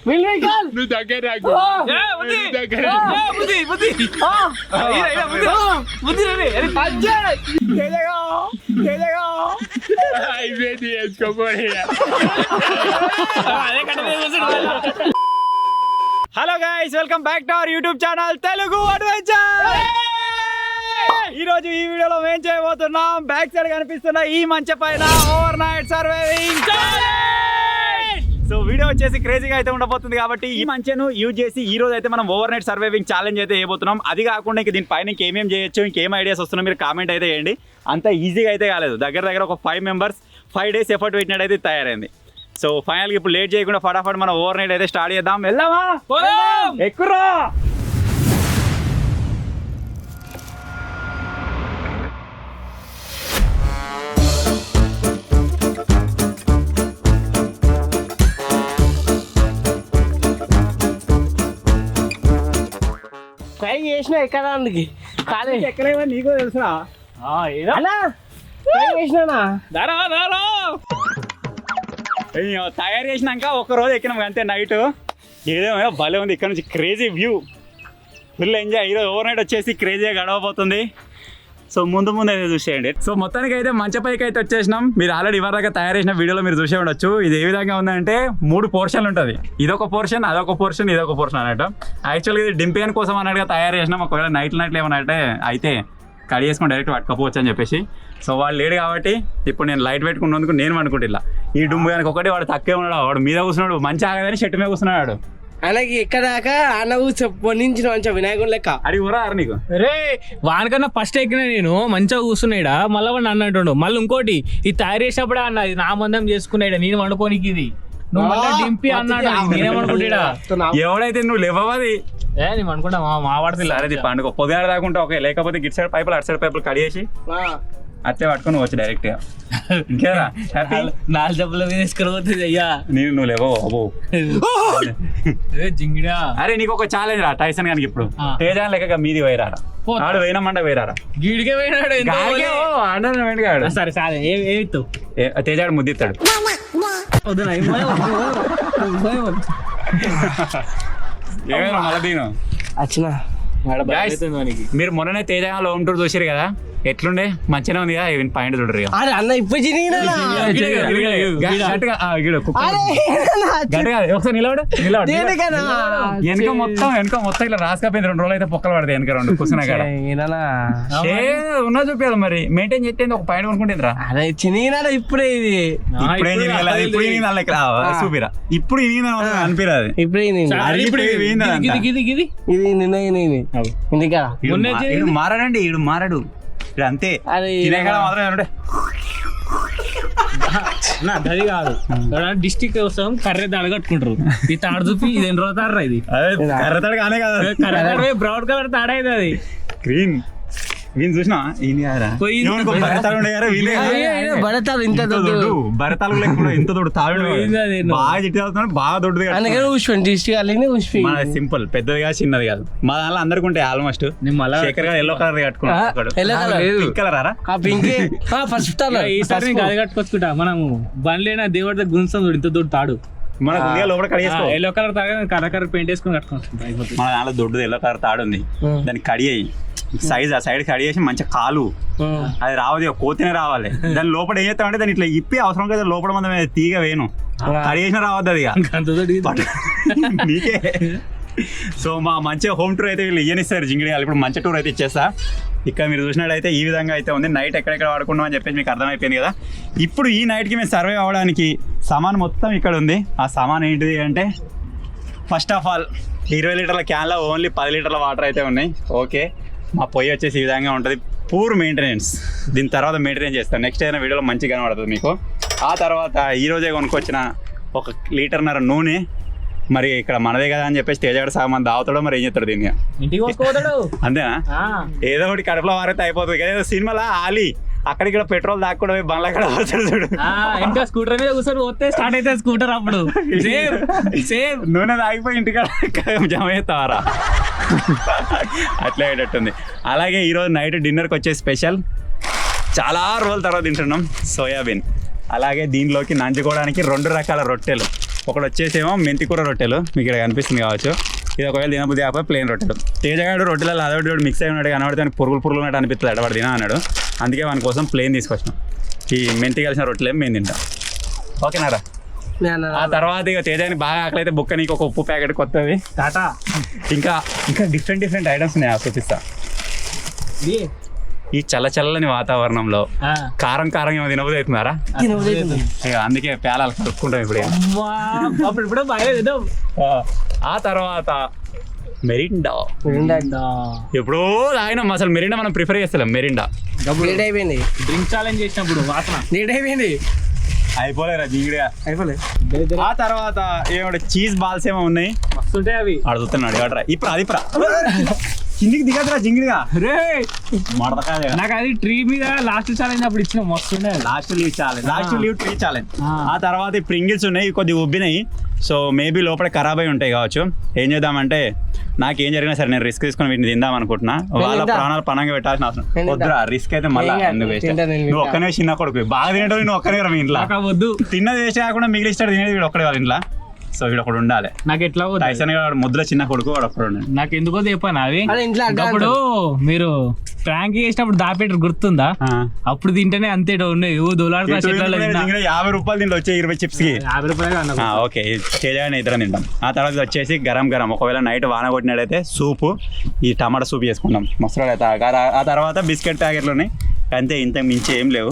నువ్వు దగ్గర అయిపోయింది వేసుకోపోయి. Hello guys, welcome back to our YouTube channel Telugu adventure. ఈ రోజు ఈ వీడియోలో మేము చేయబోతున్నాం బ్యాక్ సైడ్ కనిపిస్తున్న ఈ మంచం పైన over night surviving challenge. So video వచ్చేసి క్రేజీగా అయితే ఉండబోతుంది కాబట్టి ఈ మంచెను యూజ్ చేసి ఈ రోజు అయితే మనం ఓవర్ నైట్ సర్వైవింగ్ ఛాలెంజ్ అయితే చేయబోతున్నాం. అది కాకుండా ఇంక దీనిపైన ఇంకేమేం చేయొచ్చు, ఇంకేం ఐడియాస్ వస్తున్నా మీరు కామెంట్ అయితే చేయండి. అంత ఈజీగా అయితే కాలేదు, దగ్గర ఒక 5 మెంబర్స్ 5 days ఎఫర్ట్ పెట్టినట్టు అయితే తయారైంది. సో ఫైనల్గా ఇప్పుడు లేట్ చేయకుండా ఫటాఫట్ మనం ఓవర్ నైట్ అయితే స్టార్ట్ చేద్దాం. వెళ్దామా? ఎక్కురా. ట్రై చేసిన ఎక్కడానికి కానీ ఎక్కలేవా నీకో తెలుసా? ట్రై చేసినా తయారు చేసినాక ఒక రోజు ఎక్కినాం అంతే. నైట్ ఏదేమో భలే ఉంది, ఇక్కడ నుంచి క్రేజీ వ్యూ, ఫుల్ ఎంజాయ్. ఈరోజు ఓవర్ నైట్ వచ్చేసి క్రేజీగా గడవబోతుంది. సో ముందు అయితే చూసేయండి. సో మొత్తానికి అయితే మంచపైకి అయితే వచ్చేసినాం. మీరు ఆల్రెడీ ఇవరదాకా తయారు చేసిన వీడియోలో మీరు చూసే ఉండొచ్చు. ఇది ఏ విధంగా ఉందంటే 3 పోర్షన్లు ఉంటుంది. ఇదొక పోర్షన్, అదొక పోర్షన్, ఇదొక పోర్షన్ అన్నట్టు. యాక్చువల్గా ఇది డింపియన్ కోసం అన్నట్టుగా తయారు చేసినాం. ఒకవేళ నైట్లు ఏమన్నట్టే అయితే కడి చేసుకొని డైరెక్ట్ పట్టుకపోవచ్చు అని చెప్పేసి. సో వాడు లేడు కాబట్టి ఇప్పుడు నేను లైట్ పెట్టుకున్నందుకు నేను అనుకుంటా. ఈ డుంబు కనుక ఒకటి వాడు తక్కువే ఉన్నాడు, వాడు మీద కూర్చున్నాడు, మంచి ఆగదని చెట్టు మీద కూర్చున్నాడు. అలాగే ఎక్కడాకా అన్న పొన్నించిన మంచిగా వినాయకుడు లెక్క అడిగి ఊరా నీకు. రే వానికన్నా ఫస్ట్ ఎక్కినా నేను మంచిగా కూర్చున్నాడా, మళ్ళీ వాడిని అన్నట్టు. మళ్ళీ ఇంకోటి ఇది తయారు చేసినప్పుడే అన్న ఇది నా మందం చేసుకున్నాడా, నేను వండుకోనికి ఇది నువ్వు మళ్ళీ డింపి అన్నాడు. నేనేమనుకుంటా ఎవడైతే నువ్వు లేవది నేను అనుకుంటా మా వాడతా. అరే పండుగ పొద్దుగా దాకుంటా ఓకే, లేకపోతే గిట్ సైడ్ పైపులు అటు సైడ్ పైపులు కడిగేసి అట్లే పట్టుకొని వచ్చు డైరెక్ట్ గా. ఇంకేరా 4 జబ్బుల మీద తీసుకుపోతుంది అయ్యా. నువ్వు లేవో అబ్బో జింగిడా. అరే నీకు ఒక ఛాలెంజ్ రా టైసన్ గానికి. ఇప్పుడు తేజాన్ లెక్క మీది పోయిరారా, ఆడు పోయినామంట పోయిరారా. గీడికే పోయినాడు. సరే సరే ఏమిస్తావు? తేజాడు ముద్దిస్తాడు. ఏమైనా మళ్ళీ దీను వచ్చినా మీరు మొన్ననే తేజాలో హోమ్ టూర్ చూసారు కదా, ఎట్లుండే? మంచిగా ఉంది కదా. ఈవెన్ పాయింట్ చూడరు అన్న ఇప్పుడు ఒకసారి నిలబడు వెనక మొత్తం ఇట్లా రాసుకపోయింది. 2 రోజులు అయితే పొక్కలు పడతాయి వెనక 2 కూర్చున్నా కదా. ఉన్నా చూపించాలి మరి, మెయింటైన్ చేస్తే ఒక పాయింట్ కొనుక్కుంటుందిరా. అదే చిన్న ఇప్పుడే ఇది చూపిరా. ఇప్పుడు అనిపిరాదు. ఇప్పుడు ఇది మారాడండి, ఈడు మారాడు అంతే. మాత్రం అది కాదు, డిస్టిక్ కోసం కర్ర తాడు కట్టుకుంటారు. ఈ తాడు చూపి ఇది 2 రోజులు తాడరా. ఇది కర్రతాడు కానే కదా, బ్రౌన్ కలర్ తాడైంది. అది గ్రీన్ వీని చూసినా భరతాలు ఇంత దొడ్డు, భరతాలు లేకుండా ఇంత దొడ్డు తాడు బాగా చిట్టి తాగుతున్నాడు, బాగా దొడ్డుది. సింపుల్, పెద్దది కాదు చిన్నది కాదు. మా దాంట్లో అందరికి ఉంటాయి ఆల్మోస్ట్. శేఖర్ గారు ఎల్లో కలర్ కట్టుకున్నాడు, పింక్ కలర్ ఫస్ట్ ఈసారి అది కట్టుకొచ్చుకుంటా. మనము బండ్లేనా దేవుడి దగ్గర గుంజుతాం చూడు, ఇంత దొడ్డు తాడు. మన లోపల కడిగేసుకో. ఎల్లో కలర్ తాగా కర్ర పెయింట్ వేసుకొని కట్టుకుంటాం. మన దాంట్లో దొడ్డుది ఎల్లో కలర్ తాడు ఉంది, దాన్ని కడియాయి సైజ్ ఆ సైడ్ కడి చేసి మంచిగా కాలు అది రావది, కోతినే రావాలి. దాని లోపల ఏం చేస్తామంటే దాన్ని ఇట్లా ఇప్పి అవసరం కదా లోపల మంది తీగ వేను కడి చేసిన రావద్దు అది నీకే. సో మా మంచిగా హోమ్ టూర్ అయితే వీళ్ళు ఇయ్యనిస్తారు జింగిడి. ఇప్పుడు మంచి టూర్ అయితే ఇచ్చేస్తా. ఇక్కడ మీరు చూసినట్టయితే ఈ విధంగా అయితే ఉంది. నైట్ ఎక్కడెక్కడ వాడుకున్నాం అని చెప్పేసి మీకు అర్థమైపోయింది కదా. ఇప్పుడు ఈ నైట్కి మేము సర్వే అవ్వడానికి సామాన్ మొత్తం ఇక్కడ ఉంది. ఆ సామాన్ ఏంటిది అంటే ఫస్ట్ ఆఫ్ ఆల్ 20 లీటర్ల క్యాన్లో ఓన్లీ 10 లీటర్ల వాటర్ అయితే ఉన్నాయి. ఓకే, మా పొయ్యి వచ్చేసి ఈ విధంగా ఉంటుంది. Poor maintenance. దీని తర్వాత మెయింటెనెన్స్ చేస్తాను, నెక్స్ట్ అయినా వీడియోలో మంచిగా కనబడుతుంది మీకు. ఆ తర్వాత ఈరోజే కొనుక్కొచ్చిన 1 లీటర్న్నర నూనె. మరి ఇక్కడ మనదే కదా అని చెప్పేసి తేజాడు సామాన్ దావుతాడో మరి ఏం చేస్తాడు దీన్ని, అంతేనా? ఏదో ఒకటి కడుపులో వారైతే అయిపోతుంది కదా. ఏదో సినిమాలో ఆలి అక్కడిక్కడ పెట్రోల్ దాక్కుండా బండ్ల అక్కడ వస్తాడు చూడు, ఇంకా స్కూటర్ మీద కూర్చొని పోతే స్టార్ట్ అయితే స్కూటర్ అప్పుడు సేమ్ నూనె తాగిపోయి ఇంటికాడ జమ చేస్తావారా అట్లా అయ్యేటట్టుంది. అలాగే ఈరోజు నైట్ డిన్నర్కి వచ్చే స్పెషల్ చాలా రోజుల తర్వాత తింటున్నాం సోయాబీన్. అలాగే దీనిలోకి నంచుకోవడానికి 2 రకాల రొట్టెలు. ఒకటి వచ్చేసేమో మెంతికూర రొట్టెలు, మీకు ఇక్కడ కనిపిస్తుంది కావచ్చు. ఇది ఒకవేళ తినబుద్ధి కాకపోతే ప్లేన్ రొట్టెలు. తేజగాడు రొట్టెలలో అదొకటి మిక్స్ అయి ఉన్నాడు కనబడితే పురుగులు ఉన్నట్టు అనిపిస్తుంది అడవాడు తినా అన్నాడు. అందుకే వాని కోసం ప్లేన్ తీసుకొచ్చినాం. ఈ మెంతి కలిసిన రొట్టెలు మేము తింటాం. ఓకేనారా? ఆ తర్వాత ఇక తేజానికి బాగా ఆకలి బుక్క నీకు ఒక ఉప్పు ప్యాకెట్ కొత్తది టాటా. ఇంకా ఇంకా డిఫరెంట్ ఐటమ్స్ ఉన్నాయి, చూపిస్తా. ఈ చల్లని వాతావరణంలో కారం ఏమో తినబుద్ధి అవుతున్నారా? ఇక అందుకే పేలాలు కలుపుకుంటాం ఇప్పుడు. ఆ తర్వాత మెరిండా ఎప్పుడో తాగినాం. అసలు మెరిండా మనం ప్రిఫర్ చేస్తాం. మెరిండా అయిపోయింది, డ్రింక్ ఛాలెంజ్ చేసినప్పుడు వాసన అయిపోయింది, అయిపోలేరా జింగిడిగా అయిపోలేదు. ఆ తర్వాత ఏమంటే చీజ్ బాల్స్ ఏమో ఉన్నాయి, మస్తుంటాయి అవి. అడుగుతున్నాడు అడరా ఇప్పుడు అది కిందికి దిగదురా జింగిడిగా. రే మడతకాయ నాకు అది ట్రీ మీద లాస్ట్ ఛాలెంజ్ అప్పుడు ఇచ్చిన మస్తుండే. Last leave tree challenge. ఆ తర్వాత ఈ ప్రింగిల్స్ ఉన్నాయి, కొద్దిగా ఉబ్బినాయి. సో మేబీ లోపల ఖరాబ్ అయి ఉంటాయి కావచ్చు. ఏం చేద్దామంటే నాకేం జరిగినా సరే నేను రిస్క్ తీసుకొని వీటిని తిందాం అనుకుంటున్నా. వాళ్ళ ప్రాణాలు పణంగా పెట్టాల్సిన అవసరం వద్దురా. రిస్క్ అయితే మళ్ళీ ఎందుకు వేస్ట్? నువ్వు ఒక్కనే చిన్న కొడుకు, బాగా తినేటప్పుడు నువ్వు ఒక్కనే మీ ఇంట్లో వద్దు. తిన్నది వేస్ట్ కాకుండా మిగిలిస్తాడు తినేది వీడు ఒక్కడే వాళ్ళ ఇంట్లో. సో వీడు ఒకడు ఉండాలి. నాకు ఎట్లా టైసన్ వాడు ముద్దుల చిన్న కొడుకు, వాడు ఒక్కడు ఉండాలి. నాకు ఎందుకో చెప్పాను అది. అప్పుడు మీరు ప్రాంక్ చేసినప్పుడు దాపెట్టు గుర్తుందా? అప్పుడు తింటేనే అంతే ఉన్నాయి. 50 రూపాయలు దీంట్లో వచ్చే 20 చిప్స్ కి 50 రూపాయలు. ఓకే, తేజాని ఇద్దరం తింటాం. ఆ తర్వాత వచ్చేసి గరం ఒకవేళ నైట్ వాన కొట్టినట్టయితే సూపు, ఈ టమాటా సూప్ చేసుకుంటాం మసాలా. ఆ తర్వాత బిస్కెట్ ప్యాకెట్లు ఉన్నాయి అంతే, ఇంత మించి ఏం లేవు.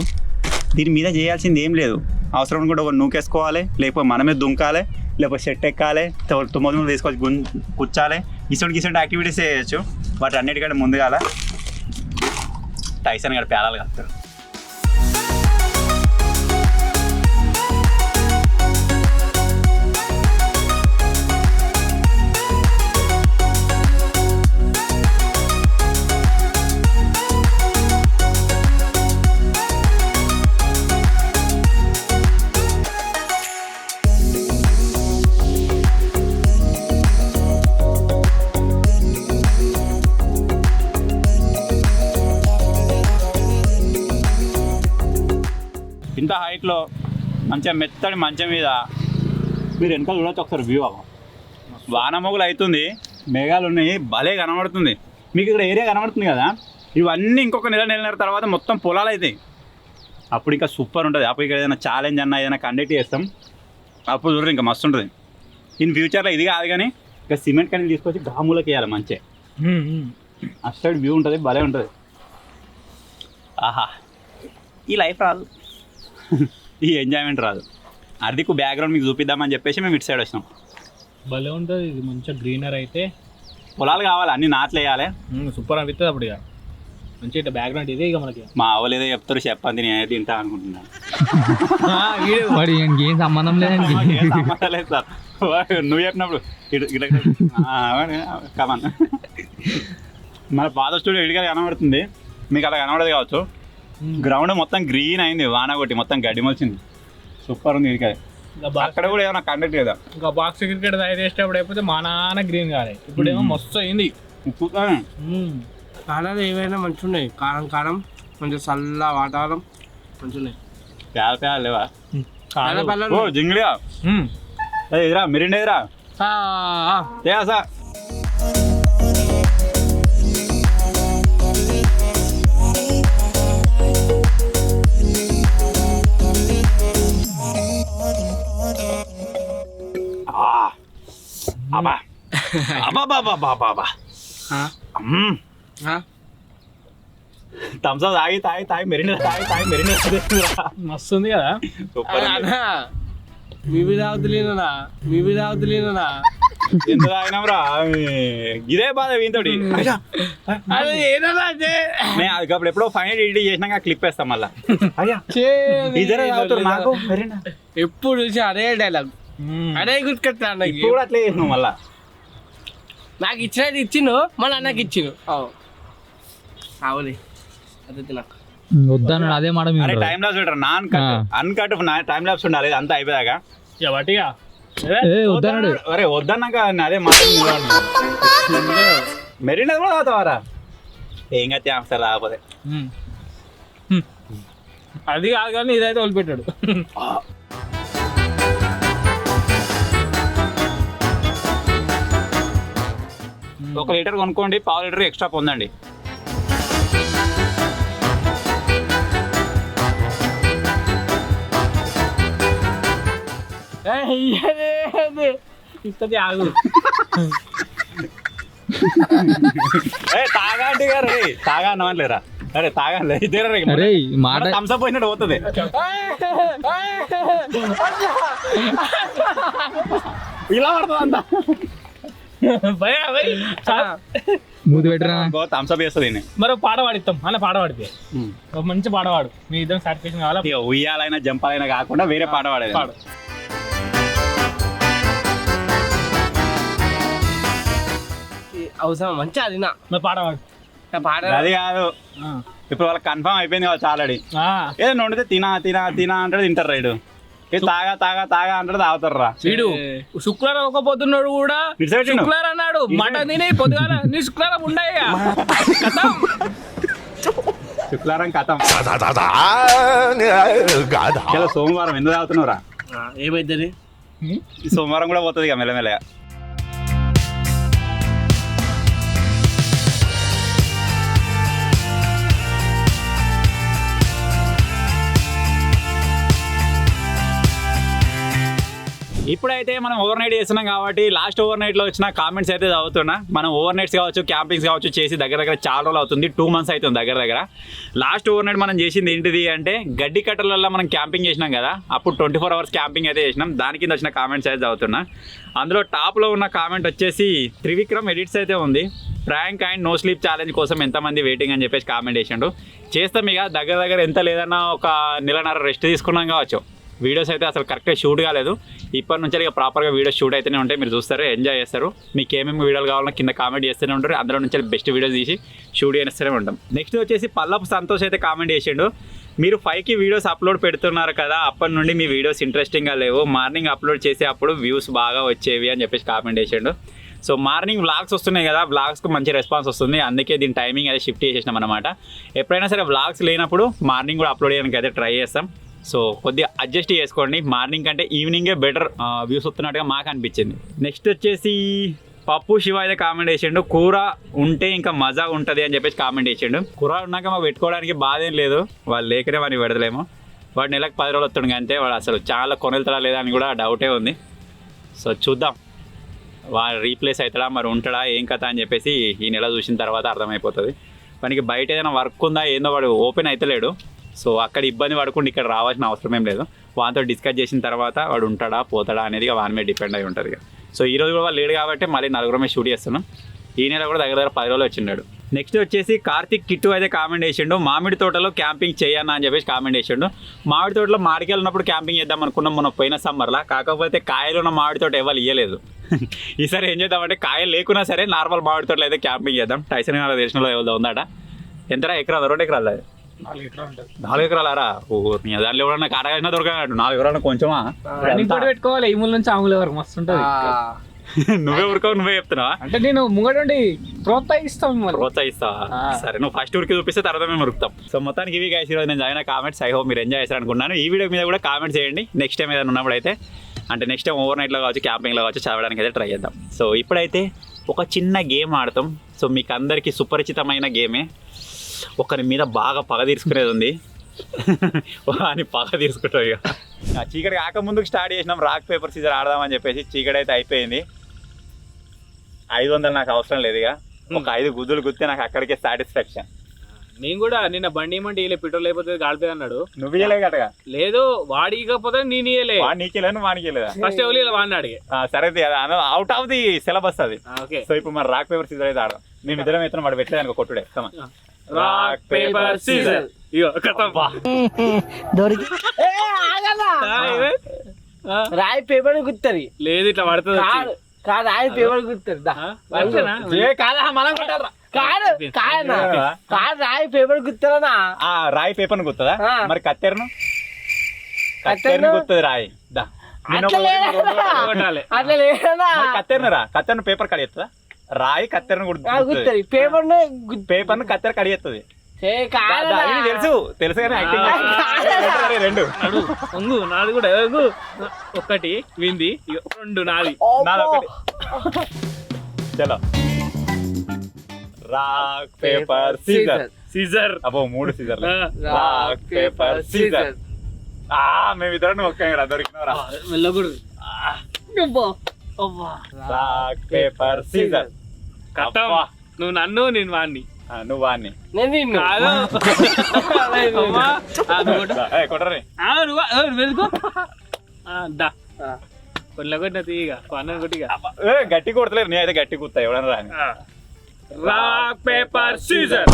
దీని మీద చేయాల్సింది ఏం లేదు. అవసరం కూడా ఒక నూకేసుకోవాలి, లేకపోతే మనమే దుంకాలి, లేకపోతే సెట్ ఎక్కాలి, తొమ్మిది తీసుకొచ్చి కూర్చాలి. ఇటువంటి యాక్టివిటీస్ చేయొచ్చు. వాటి అన్నిటికంటే ముందుగాల టైసన్ గడ పేలాలు కలుపుతారు. ఇంత హైట్లో మంచిగా మెత్తడి మంచం మీద మీరు వెనకాల చూడొచ్చు ఒకసారి వ్యూ. వానమొగులు అవుతుంది, మేఘాలు ఉన్నాయి, భలే కనబడుతుంది. మీకు ఇక్కడ ఏరియా కనబడుతుంది కదా, ఇవన్నీ ఇంకొక నెలన్నర తర్వాత మొత్తం పొలాలు అవుతాయి. అప్పుడు ఇంకా సూపర్ ఉంటుంది. అప్పుడు ఇక్కడ ఏదైనా ఛాలెంజ్ అన్నా ఏదైనా కండక్ట్ చేస్తాం, అప్పుడు చూడండి ఇంకా మస్తు ఉంటుంది. ఇన్ ఫ్యూచర్లో ఇది కాదు కానీ ఇక సిమెంట్ కన్నీ తీసుకొచ్చి గాములకి వేయాలి మంచిగా. అటు సైడ్ వ్యూ ఉంటుంది, భలే ఉంటుంది. ఆహా, ఈ లైఫ్ రాదు, ఈ ఎంజాయ్మెంట్ రాదు. అర్దికు బ్యాక్గ్రౌండ్ మీకు చూపిద్దామని చెప్పేసి మేము ఇటు సైడ్ వచ్చినాం. భలే ఉంటుంది ఇది, మంచిగా గ్రీనర్ అయితే. పొలాలు కావాలి, అన్ని నాట్లు వేయాలి, సూపర్ అనిపిస్తుంది. అప్పుడు ఇక మంచిగా బ్యాక్గ్రౌండ్ ఇదే. ఇక మనకి మా వాళ్ళు ఏదో చెప్తారు, చెప్పండి నేను ఏదో తింటా అనుకుంటున్నాను. ఏం సంబంధం లేదండి, సంబంధం లేదు సార్. నువ్వు చెప్పినప్పుడు కమాన్. మన పాత స్టూడియో ఇడిగా కనబడుతుంది, మీకు అలా కనబడదు కావచ్చు. గ్రౌండ్ మొత్తం గ్రీన్ అయింది, వాన కొట్టి మొత్తం గడ్డి మొలిచింది, సూపర్ ఉంది. ఇడిగా అక్కడ కూడా ఏమైనా కండక్ట్ కదా. ఇంకా బాక్స్ క్రికెట్ తయారు చేసేటప్పుడు అయిపోతే మా నాన్న గ్రీన్ కాలే, ఇప్పుడు ఏమో మస్తు అయింది. కాలాలు ఏవైనా మంచిగా ఉన్నాయి, కారం మంచిగా చల్ల వాతావరణం మంచిగా ఉన్నాయి. పేల లేవా జింగిడిగా ఎదురా మిరిండి ఎదురా సార్. థమ్స్అప్ తాగి మెరిన మస్తు ఉంది కదా. ఎందుకు తాగినాంరా, ఇదే బాధ వీంతోటి. అప్పుడు ఎప్పుడో ఫైనల్ ఎడిట్ చేసినాక క్లిప్ వేస్తాం మళ్ళా. నాకు ఎప్పుడు చూసి అదే డైలాగ్ అదే గుర్తుకొస్తాను. ఇప్పుడు అట్లే చేసినావు మళ్ళా. నాకు ఇచ్చినది ఇచ్చిండు, మళ్ళీ అన్నకి ఇచ్చిండు. అవులే అదే తినక వద్దన్నాడు, అదే మాట. టైం లాప్స్ పెట్టరు, non cut uncut time laps ఉండాలి అంతా అయిపోయాక. వద్దన్నాడు, అరే వద్దన్నాక అదే మాట. మెరీనా కూడా తాగుతావారా? ఏం కత్తి ఆన్సర్ రాకపోతే అది కాదు కానీ ఇదైతే వదిలిపెట్టాడు. 1 లీటర్ కొనుక్కోండి, 1/2 లీటర్ ఎక్స్ట్రా పొందండి. ఇస్తుంది ఆగు. తాగా అంటే గారు తాగా అన్నవాళ్ళేరా, అరే తాగా అరే మాట థమ్స్అప్ పోయినట్టు పోతుంది. ఇలా పడుతుంది అంతా మూతి పెట్టరా థమ్స్అప్ చేస్తుంది. మరి పాట పాడిస్తాం అన్న, పాట పాడితే మంచి పాట పాడు, మీ ఇద్దరు సాటిస్ఫాక్షన్ కావాలా. ఇక ఉయ్యాలైనా జంపాలైనా కాకుండా వేరే పాట పాడేది. పాడు. అవసరం మంచిగా అది నా మరి పాట పాడు. పాట అది కాదు, ఇప్పుడు వాళ్ళకి కన్ఫర్మ్ అయిపోయింది కావచ్చు ఆల్రెడీ. ఆ, ఏదైనా వండితే తినా తినా తినా అంటే తింటారు రైడు, తాగా తాగా తాగా అంటే తాగుతారు రా. వీడు శుక్రవారం ఒక పొద్దున్నాడు కూడా శుక్రవారం అన్నాడు, మటన్ తిని పొద్దుగాల నీ శుక్రవారం ఉండయ్యా. శుక్రవారం కథం. సోమవారం ఎందుకు తాగుతున్నావు రా? ఏమైతుంది ఈ సోమవారం కూడా పోతుంది ఇక మెల్లమెల్లగా. ఇప్పుడైతే మనం ఓవర్ నైట్ చేస్తున్నాం కాబట్టి లాస్ట్ ఓవర్ నైట్లో వచ్చిన కామెంట్స్ అయితే చదువుతున్నా. మనం ఓవర్ నైట్స్ కావచ్చు, క్యాంపింగ్స్ కావచ్చు చేసి దగ్గర చాలా రోజులు అవుతుంది, 2 months అవుతుంది దగ్గర. లాస్ట్ ఓవర్ నైట్ మనం చేసింది ఏంటిది అంటే గడ్డి కట్టలలో మనం క్యాంపింగ్ చేసినాం కదా, అప్పుడు 24 hours క్యాంపింగ్ అయితే చేసినాం. దాని కింద వచ్చిన కామెంట్స్ అయితే చదువుతున్నా. అందులో టాప్లో ఉన్న కామెంట్ వచ్చేసి త్రివిక్రమ్ ఎడిట్స్ అయితే ఉంది. Prank and no sleep challenge కోసం ఎంతమంది వెయిటింగ్ అని చెప్పేసి కామెంట్ చేసిండు. చేస్తాం ఇక దగ్గర ఎంత లేదన్నా 1 నెలన్నర రెస్ట్ తీసుకున్నాం కావచ్చు. వీడియోస్ అయితే అసలు కరెక్ట్గా షూట్ కాలేదు. ఇప్పటి నుంచి ఇక ప్రాపర్గా వీడియోస్ షూట్ అయితేనే ఉంటాయి, మీరు చూస్తారు, ఎంజాయ్ చేస్తారు. మీకు ఏమేమి వీడియోలు కావాలన్నా కింద కామెంట్ చేస్తూనే ఉంటారు, అందులో నుంచి బెస్ట్ వీడియోస్ తీసి షూట్ చేస్తూనే ఉంటాం. నెక్స్ట్ వచ్చేసి పల్లపు సంతోష్ అయితే కామెంట్ చేసిండు. మీరు 5కి వీడియోస్ అప్లోడ్ పెడుతున్నారు కదా, అప్పటి నుండి మీ వీడియోస్ ఇంట్రెస్టింగ్గా లేవు, మార్నింగ్ అప్లోడ్ చేసే అప్పుడు వ్యూస్ బాగా వచ్చేవి అని చెప్పేసి కామెంట్ చేసిండు. సో మార్నింగ్ వ్లాగ్స్ వస్తున్నాయి కదా, వ్లాగ్స్కి మంచి రెస్పాన్స్ వస్తుంది, అందుకే దీని టైమింగ్ అయితే షిఫ్ట్ చేసేసినాం అనమాట. ఎప్పుడైనా సరే వ్లాగ్స్ లేనప్పుడు మార్నింగ్ కూడా అప్లోడ్ చేయడానికి అయితే ట్రై చేస్తాం. సో కొద్దిగా అడ్జస్ట్ చేసుకోండి, మార్నింగ్ కంటే ఈవినింగే బెటర్ వ్యూస్ వస్తున్నట్టుగా మాకు అనిపించింది. నెక్స్ట్ వచ్చేసి పప్పు శివ అయితే కామెంట్ చేసిండు. కూర ఉంటే ఇంకా మజా ఉంటుంది అని చెప్పేసి కామెంట్ చేసిండు. కూర ఉన్నాక మాకు పెట్టుకోవడానికి బాధ ఏం లేదు, వాళ్ళు లేకనే వాడిని పెడతలేము. వాడు నెలకు 10 రోజులు వస్తుండే అంతే, వాడు అసలు చాలా కొనెళ్తాడా లేదా అని కూడా డౌటే ఉంది. సో చూద్దాం వాడు రీప్లేస్ అవుతాడా మరి ఉంటాడా ఏం కథ అని చెప్పేసి ఈ నెల చూసిన తర్వాత అర్థమైపోతుంది. వానికి బయట ఏదైనా వర్క్ ఉందా ఏందో వాడు ఓపెన్ అవుతలేడు. సో అక్కడ ఇబ్బంది పడకుండా ఇక్కడ రావాల్సిన అవసరం ఏం లేదు. వాటితో డిస్కస్ చేసిన తర్వాత వాడు ఉంటాడా పోతాడా అనేది వాని మీద డిపెండ్ అయి ఉంటుంది. సో ఈరోజు కూడా వాళ్ళు లేడు కాబట్టి మళ్ళీ 4 షూట్ చేస్తున్నాం. ఈ నెల కూడా దగ్గర 10 రోజులు వచ్చిండాడు. నెక్స్ట్ వచ్చేసి కార్తిక్ కిట్టు అయితే కామెంట్ చేసిండు. మామిడి తోటలో క్యాంపింగ్ చేయన్నా అని చెప్పేసి కామెంట్ చేసిండు. మామిడి తోటలో మామిడికాయలు ఉన్నప్పుడు క్యాంపింగ్ చేద్దాం అనుకున్నాం మొన్న పోయిన సమ్మర్లో, కాకపోతే కాయలు ఉన్న మామిడి తోట ఎవరు ఇవ్వలేదు. ఈసారి ఏం చేద్దామంటే కాయలు లేకున్నా సరే నార్మల్ మామిడి తోటలో అయితే క్యాంపింగ్ చేద్దాం. టైసన్ గారి దేశంలో ఎవరిదో ఉందాట. ఎంతరా ఎకరాలు? 2 ఎకరాలు? 4 ఎకరాలారా? ఓహో, దాంట్లో ఎవరన్నా కాడగాసినా దొరకనట్టు. 4 ఎకరాలు కొంచెమా పెట్టుకోవాలి, ఈ మూల నుంచి ఆముల వరకు మస్తు ఉంటుంది. నువ్వే ఊరుకోవు, నువ్వే చెప్తున్నావా? అంటే నేను ముంగడుండి ప్రోత్సహిస్తావా? సరే, నువ్వు ఫస్ట్ ఊరికి చూపిస్తే తర్వాత మేము ఉరుకుతాం. సో మొత్తానికి ఇవి గైస్ ఈరోజు నేను చదివిన కామెంట్స్. ఐ హోప్ మీరు ఎంజాయ్ చేస్తారు అనుకున్నాను. ఈ వీడియో మీద కూడా కామెంట్స్ చేయండి. నెక్స్ట్ టైం ఏదైనా ఉన్నప్పుడు అయితే, అంటే నెక్స్ట్ టైం ఓవర్ నైట్లో కావచ్చు, క్యాంపింగ్లో కావచ్చు, చదవడానికి అయితే ట్రై చేద్దాం. సో ఇప్పుడైతే ఒక చిన్న గేమ్ ఆడతాం. సో మీకు అందరికీ సుపరిచితమైన గేమే. ఒకరి మీద బాగా పగ తీర్చుకునేది ఉంది అని పగ తీసుకుంటాం. ఇక చీకటి కాక ముందుకు స్టార్ట్ చేసినాం రాక్ పేపర్ సీజర్ ఆడదామని చెప్పేసి. చీకటి అయితే అయిపోయింది. 500 నాకు అవసరం లేదు, ఇక ఒక 5 గుద్దులు గుద్దితే నాకు అక్కడికే సాటిస్ఫాక్షన్. నేను కూడా నిన్న బండి ఏమంటే ఇలే పెట్రోల్ అయిపోతుంది కాలిపోయి అన్నాడు. నువ్వు ఇయ్యలే కట్టగా? లేదు, వాడి ఇకపోతే నేను ఇయ్యలే. వాడు నీకేలేదు, వానికి లేదా? ఫస్ట్ ఎవరు వాడిని అడిగే. సరే, అవుట్ ఆఫ్ ది సిలబస్ అది. సో ఇప్పుడు మరి రాక్ పేపర్ సీజర్ అయితే ఆడదాం. మేము ఇద్దరం అయితే వాడు పెట్టలేదు అనుకో కొట్టుడే. Rock paper scissor. రాయి పేపర్ గుర్తుంది. లేదు, ఇట్లా పడుతుంది. కాదు, రాయి పేపర్ గుర్తుంది. కాదు, రాయి పేపర్ గుర్తారా? రాయి పేపర్ గుర్తుందా? మరి కత్తెరను గుర్తుంది రాయి. అట్లా లేదా? కత్తెరను రా, కత్తెరను పేపర్ కడిగేస్తుందా? రాయి కత్తెరను గుర్తుంది, పేపర్ ను కత్తెర కడిగేస్తుంది. తెలుసు కానీ యాక్టింగ్. 2 నాది కూడా. ఒకటి వింది, 2 నాది. చలో. Rock paper scissor. సీజర్. అబ్బో 3 సీజర్లు. Rock paper Caesar. మేమిద్దరం ఒక్క దొరికినవరా. వెళ్ళకూడదు. Rock paper scissor. కథం. నువ్వు నన్ను నేను వాడిని. నువ్వు వాడిని. నేను నిన్ను. కొట్టరే. వెళ్ళుకో. దా కొట్టిన తీయగా అన్నం కొట్టిగా. గట్టి కొడతలేరు, నేను అయితే గట్టి కుత్తా ఎవడన్నా రాని. Rock paper scissor.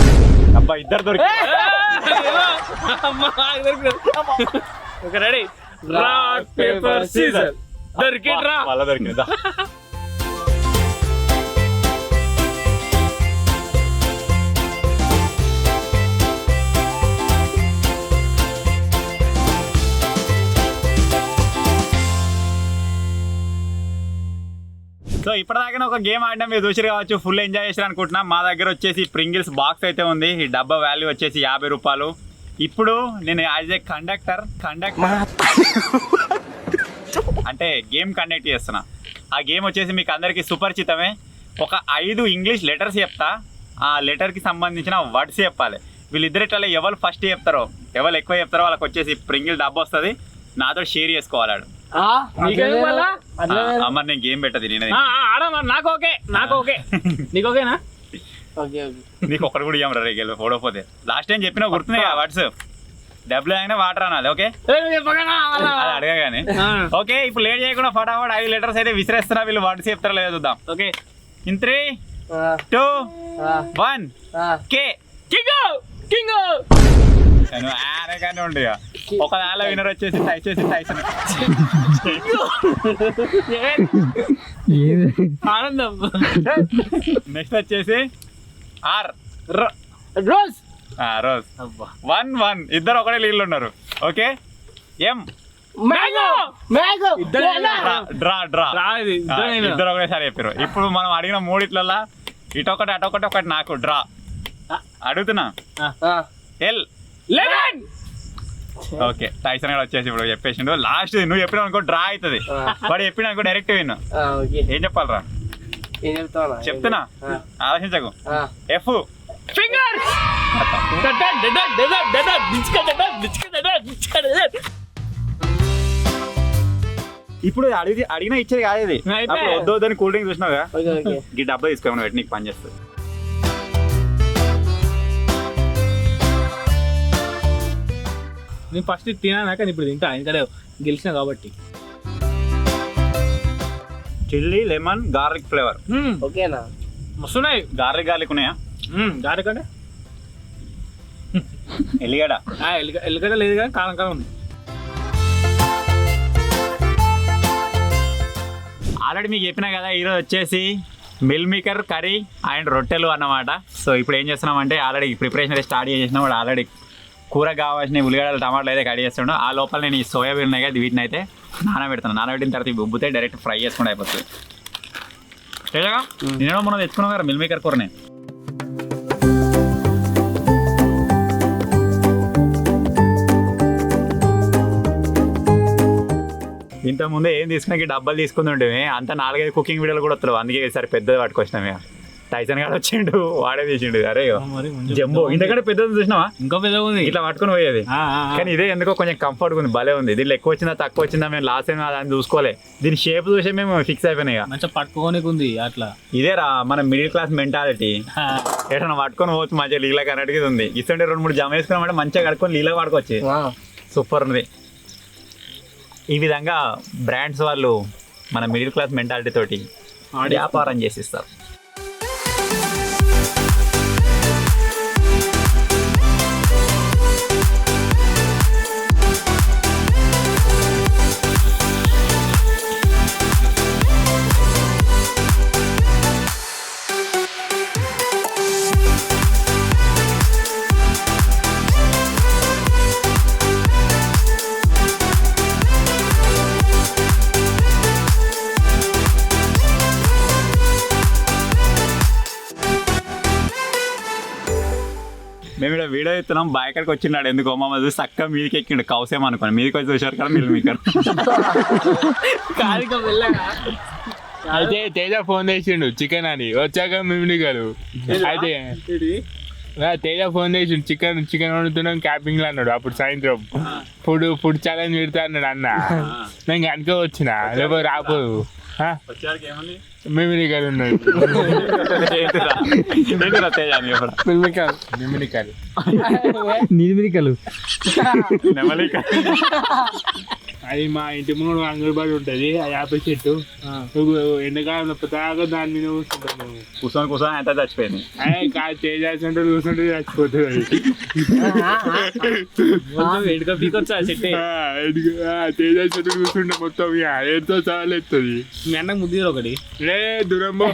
అబ్బా ఇద్దరు దొరికి. ఒక రెడీ. Rock paper scissor. దొరికిండ్రా. మళ్ళా దొరికిందా. సో ఇప్పటిదాకా ఒక గేమ్ ఆడడం మీరు చూసారు కావచ్చు, ఫుల్ ఎంజాయ్ చేసారు అనుకుంటున్నా. మా దగ్గర వచ్చేసి ప్రింగిల్స్ బాక్స్ అయితే ఉంది. ఈ డబ్బా వాల్యూ వచ్చేసి 50 రూపాయలు. ఇప్పుడు నేను యాజ్ ఏ కండక్టర్ అంటే గేమ్ కండక్ట్ చేస్తున్నా. ఆ గేమ్ వచ్చేసి మీకు అందరికీ సుపరిచితమే. ఒక 5 ఇంగ్లీష్ లెటర్స్ చెప్తా, ఆ లెటర్కి సంబంధించిన వర్డ్స్ చెప్పాలి. వీళ్ళిద్దరిట్లలో ఎవరు ఫస్ట్ చెప్తారో, ఎవరు ఎక్కువ చెప్తారో వాళ్ళకి వచ్చేసి ప్రింగిల్ డబ్బా వస్తుంది. నాతో షేర్ చేసుకోవాలాడు. అమ్మ నేను గేమ్ పెట్టదు నేను. నాకు ఓకే, నాకు ఓకే. నీకు ఓకేనా? నీకు ఒక్కడు కూడా ఇవ్వరు రేగలు ఓడపోతే. లాస్ట్ టైం చెప్పినా గుర్తున్నాయి వర్డ్స్. డబ్బులు అయినా వాటర్ అనాలి. ఓకే అది అడగగానే. ఓకే ఇప్పుడు లేట్ చేయకుండా ఫటాఫట్ 5 లెటర్స్ అయితే విసిరేస్తున్నా. వీళ్ళు వర్డ్స్ చెప్తారా లేదా చూద్దాం. ఓకే ఇన్ 3, 2, 1 కే. ఆడగానే ఉండు. ఒక దానిలో వినర్ వచ్చేసి టైసన్. ఆనందం. నెక్స్ట్ వచ్చేసి ఆర్ రోజ్. రోజ్. 1 ఇద్దరు ఒకటే లీడ్లు ఉన్నారు. ఓకే ఎం ఇద్దరు ఒకేసారి చెప్పారు. ఇప్పుడు మనం అడిగిన 3 ఇటొకటి అటొకటి ఒకటి నాకు డ్రా. అడుగుతున్నా ఎల్. ఓకే టైసన్ కూడా వచ్చేసి ఇప్పుడు చెప్పేసిండు. లాస్ట్ నువ్వు చెప్పినా అనుకో డ్రా అవుతుంది. వాడు చెప్పిన అనుకో డైరెక్ట్ విను. ఏం చెప్పాలరా చెప్తున్నా, ఆలోచించకు. F finger. ఇప్పుడు అడిగినా ఇచ్చేది కాదు ఇది. వద్దని కూల్ డ్రింక్ చూసినావుగా, ఈ డబ్బా తీసుకోమని పెట్టి నీకు పని చేస్తుంది. నేను ఫస్ట్ తినా కానీ ఇప్పుడు తింటా, ఎందుకంటే గెలిచిన కాబట్టి. Chilli lemon garlic flavour. ఓకేనా? మస్తున్నాయి. గార్లిక్ ఉన్నాయా? గార్లిక్ అంటే ఎల్లిగడ్డ. ఎల్లిగడ్డ లేదు కానీ కారం ఉంది. ఆల్రెడీ మీకు చెప్పినా కదా, ఈరోజు వచ్చేసి మిల్ మేకర్ కర్రీ అండ్ రొట్టెలు అన్నమాట. సో ఇప్పుడు ఏం చేస్తున్నామంటే ఆల్రెడీ ప్రిపరేషన్ అయితే స్టార్ట్ చేసినాం. వాడు ఆల్రెడీ కూర కావాల్సిన ఉల్లిగడ్డలు టమాటాలు అయితే కట్ చేస్తుండో. ఆ లోపల నేను ఈ సోయాబీన్ ఉన్నాయి కదా, వీటిని అయితే నానబెడతాను. నానబెట్టిన తర్వాత ఇవి ఉబ్బుతే డైరెక్ట్ ఫ్రై చేసుకుంటే అయిపోతుంది. నేను మనం తెచ్చుకున్నాం కదా మిల్ మేకర్ కూరని. ఇంతకుముందే ఏం తీసుకున్నాక డబ్బాలు తీసుకుంటుంటే అంతా 4-5 కుకింగ్ వీడియోలు కూడా వస్తారు. అందుకే సరే పెద్దది పట్టుకొచ్చినామే. టైసన్ గారు వచ్చిండు, వాడే తీసిండు. అరే జంబో ఇంతకంటే పెద్దది చూసినావా? ఇంకా పెద్ద ఉంది. ఇట్లా పట్టుకుని పోయేది. కానీ ఇదే ఎందుకో కొంచెం కంఫర్ట్గా ఉంది, భలే ఉంది. దీనిలో ఎక్కువ వచ్చిందా తక్కువ వచ్చిందా మేము లాస్ట్ టైం దాన్ని చూసుకోలే. దీని షేప్ చూసే మేము ఫిక్స్ అయిపోయినాయి. మంచిగా పట్టుకోనికి ఉంది అట్లా. ఇదేరా మన మిడిల్ క్లాస్ మెంటాలిటీ. ఎట్లా పట్టుకొని పోవచ్చు మంచిగా లీలా కన్నట్టుగా ఉంది. ఇస్తుంటే 2-3 జమ వేసుకున్నామంటే మంచిగా కడుక్కొని లీలా పడుకోవచ్చు. సూపర్ ఉంది. ఈ విధంగా బ్రాండ్స్ వాళ్ళు మన మిడిల్ క్లాస్ మెంటాలిటీ తోటి వ్యాపారం చేసిస్తారు. మేము ఇక్కడ వీడియో ఇస్తున్నాం. బాయకడికి వచ్చిన్నాడు ఎందుకో మా చూసి చక్కగా మీదకి ఎక్కిండు. కౌసేమో అనుకోండి, మీదకి వచ్చి చూసారు కదా మిల్ మేకర్. అయితే తేజ ఫోన్ చేసిండు చికెన్ అని వచ్చాక మిమిడికలు అయితే తేజ ఫోన్ చేసిండు చికెన్ వండుతున్నాం క్యాపింగ్ లో అన్నాడు అప్పుడు సాయంత్రం ఫుడ్ ఛాలెంజ్ పెడతా అన్నాడు అన్న నేను అనుకో వచ్చిన లేకపోతే రాపోదు మిమిడికలు ఉన్నాడు మిమిడికలు నీలిమిరికలు అది మా ఇంటి ముందు అంగడిబడి ఉంటది ఆ యాప చెట్టు ఎండకాలం తాగా దాని మీద కూర్చుంటాం కూర్చొని ఎంత చచ్చిపోయింది కాదు తేజ సెంటర్ కూర్చుంటే చచ్చిపోతుంది పీకొచ్చా చెట్టే తేజ సెంటర్ కూర్చుంటే మొత్తం ఏడుతో చాలెత్తుంది మీ అన్నకు ముద్దు ఒకటి లే దూరంబో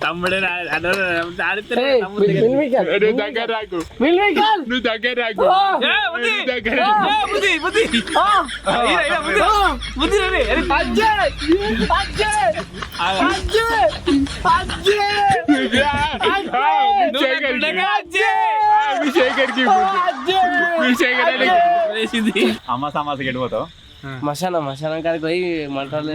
తమ్ముడే నువ్వు దగ్గర రాకు నువ్వు దగ్గర రాకు దగ్గర అమ్మ సమాసకి వెళ్ళిపోతావు మశానం కాడికి పోయి మంటలు